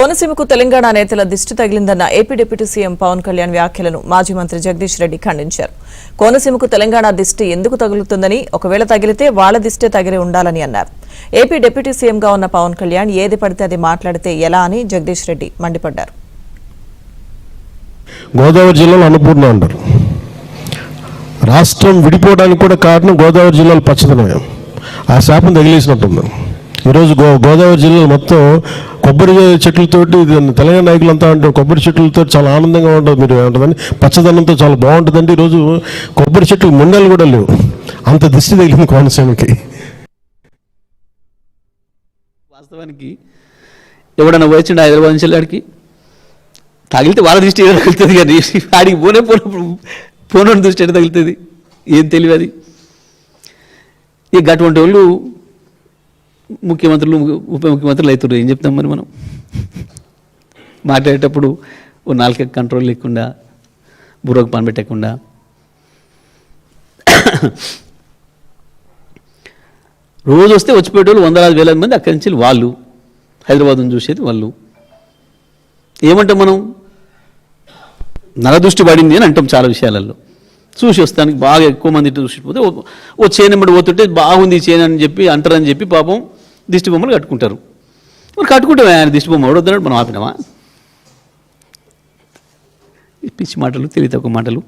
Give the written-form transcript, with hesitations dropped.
కోనసీమకు తెలంగాణ నేతల దిష్టి తగిలిందన్న AP deputy CM Pawan Kalyan వ్యాఖ్యలను మాజీ మంత్రి జగదీష్ రెడ్డి ఖండించారు. కోనసీమకు తెలంగాణ దిష్టి ఎందుకు తగులుతుందని, ఒకవేళ తగిలితే వాళ్ల దిష్టే తగిలి ఉండాలని అన్నారు. ఏపీ డిప్యూటీ సీఎంగా ఉన్న పవన్ కళ్యాణ్ ఏది పడితే అది మాట్లాడితే ఎలా అని జగదీష్ రెడ్డి మండిపడ్డారు. గోదావరి జిల్లాలో అన్నపూర్ణ అంటారు. రాష్ట్రం విడిపోవడానికి కూడా కారణం గోదావరి జిల్లాలో పచ్చదనం. ఆ శాపం తగిలేసినట్టుంది. ఈరోజు గోదావరి జిల్లాలో మొత్తం కొబ్బరి చెట్లతోటి, తెలంగాణ నాయకులంతా అంటే కొబ్బరి చెట్లతో చాలా ఆనందంగా ఉంటుంది. మీరు ఏమంటుందని పచ్చదనంతో చాలా బాగుంటుందండి. ఈరోజు కొబ్బరి చెట్లు ముండలు కూడా లేవు, అంత దిష్టి తగిలింది కోనసీమకి. వాస్తవానికి ఎవడన్నా వచ్చిండు హైదరాబాద్ నుంచి ఆడికి తగిలితే వాళ్ళ దృష్టి ఏదో తగులుతుంది, కానీ ఆడికి పోనోని దృష్టి ఎక్కడ తగులుతుంది? ఏం తెలియదు. ఇక అటువంటి వాళ్ళు ముఖ్యమంత్రులు, ఉప ముఖ్యమంత్రులు అవుతారు. ఏం చెప్తాం మరి మనం? మాట్లాడేటప్పుడు ఓ నాలుక కంట్రోల్ లేకుండా, బుర్రకు పని పెట్టకుండా, రోజు వస్తే వచ్చిపోయేటోళ్ళు వందలాది వేల మంది అక్కడి నుంచి వాళ్ళు హైదరాబాద్ను చూసేది వాళ్ళు. ఏమంటాం మనం? నరదృష్టి పడింది అని అంటాం చాలా విషయాలలో. చూసి వస్తానికి బాగా ఎక్కువ మంది చూసిపోతే ఓ చేనెమ్మడి పోతుంటే బాగుంది చేను అని చెప్పి అంటారని చెప్పి పాపం దిష్టి బొమ్మలు కట్టుకుంటారు. మరి కట్టుకుంటాం, ఆయన దిష్టి బొమ్మ ఎవడొద్దన్నాడు, మనం ఆపినామా? పిచ్చి మాటలు, తెలివి తక్కువ మాటలు.